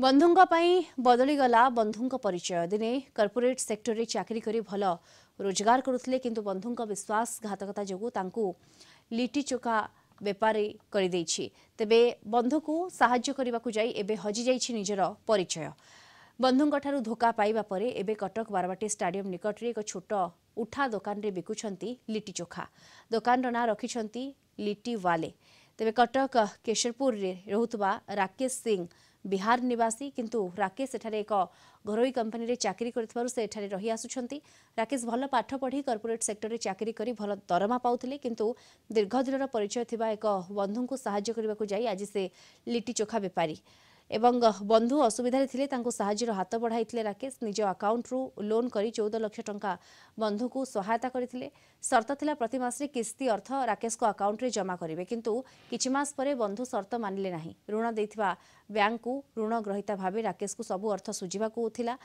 बंधुंक पई बदली गला बंधुंक परिचय दिने कॉर्पोरेट सेक्टर रे चाकरी करी भल रोजगार करुथिले किंतु बंधुंक विश्वासघातकता जोगु तांकू लिटी चोका बेपारी करि दैछि। तेबे बंधुकू साहाय्य करबाकू जाई एबे हजि जाइछि निजर परिचय। बंधुंक ठारू धोखा पाइबा परे एबे कटक बारवाटी स्टाडियम निकट रे एक छोट उठा दुकान रे बिकुछंती लिटी चोखा। दुकान रो ना रखिछंती लिटी वाले। तेबे कटक केशरपुर रे रहुतबा राकेश सिंह बिहार निवासी किंतु राकेश एठारे एक घरोई कंपनी रे चाकरी करथिबारु से एठारे रही आसुछंती। राकेश भल पाठ पढ़ी कॉर्पोरेट सेक्टर रे चाकरी करी भल दरमा पाउथिले किंतु दीर्घ दिनर परिचय थिबा एक बंधुंकु सहाय्य करबाकू जाई आज से लिटी चोखा बेपारी एवं बंधु असुविधा थिले तांको सहाय्यर हाथ बढ़ाइथिले। राकेश निज अकाउंट रु लोन करी 14 लाख टंका बंधु को सहायता करथिले। शर्त थिला प्रति मास रे किस्ती अर्थ राकेश को अकाउंट रे जमा करिवे किंतु किछि मास परे बंधु शर्त मानिले नाही। ऋण देथिबा बैंक को ऋण ग्रहिता भाबे राकेश को सबु अर्थ सुझिबा को थिला।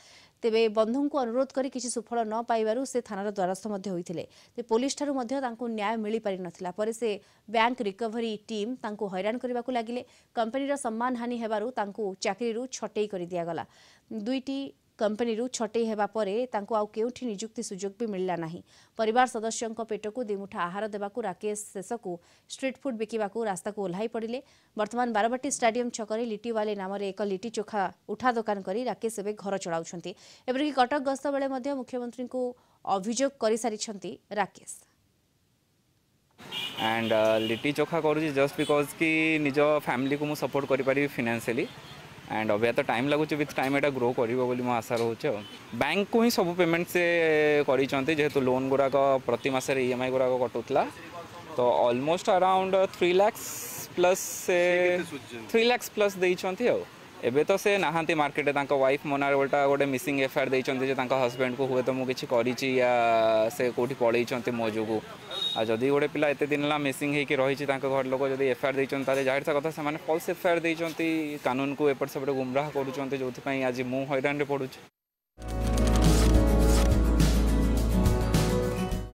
तेबे बंधु को अनुरोध करी किछि सुफल न पाइबारु से थानार द्वारस्थ मध्ये होइथिले। ते पुलिस ठारु मध्ये तांको न्याय मिली पारि नथिला। परे से बैंक रिकवरी टीम तांको हैरान करबा को लागिले। कंपनी रो सम्मान हानि हेबारु तांको चाकरी रु छटेई करि दिया गला। दुईटी कंपनी रु छटेई हेबा परे तांको आउ केउठी नियुक्ति सुजोग भी मिलला नाही। परिवार सदस्यंक पेटकू दिमुठा आहार देबाकू राकेश शेषकू स्ट्रीट फूड बिकिबाकू रास्ता को ओल्हाई पड़िले। वर्तमान बारवाटी स्टाडियम छकरे लिटी वाले नाम रे एक लिटी चोखा उठा दुकान करी राकेश एबे घर चलाउछंती। एबरकी कटक गस्त बेले मध्ये मुख्यमंत्री को अभियोग करि सारिछंती राकेश। एंड लिट्टी चोखा करूँ जस्ट बिकज कि निज फैमिली को मुझे सपोर्ट करी फाइनेंशियली एंड अभी तो टाइम लगुच विथ टाइम एटा ग्रो कर मो आशा रोचे। बैंक को ही सब पेमेंट से करेतु लोन गुड़ाक प्रति मास EMI गुड़ाक कटुला तो almost around 3 lakh plus 3 lakh plus देइछंती। एबे तो से नहांती मार्केट वाइफ मनार गोटा गोटे मिसिंग एफआईआर देइछंती जे हस्बैंड को हुए तो मुझे किसी करी या से कौटी पड़े मो जो जदि गोटे पिला एत दिन है मिसिंग होकर रही घर लोक जब एफआईआर देते जाहिर सा कथा से फल्स एफआईआर देते कानून को एपट सेपट गुमराह करुँच जो आज मु हैरान पड़ुଛି।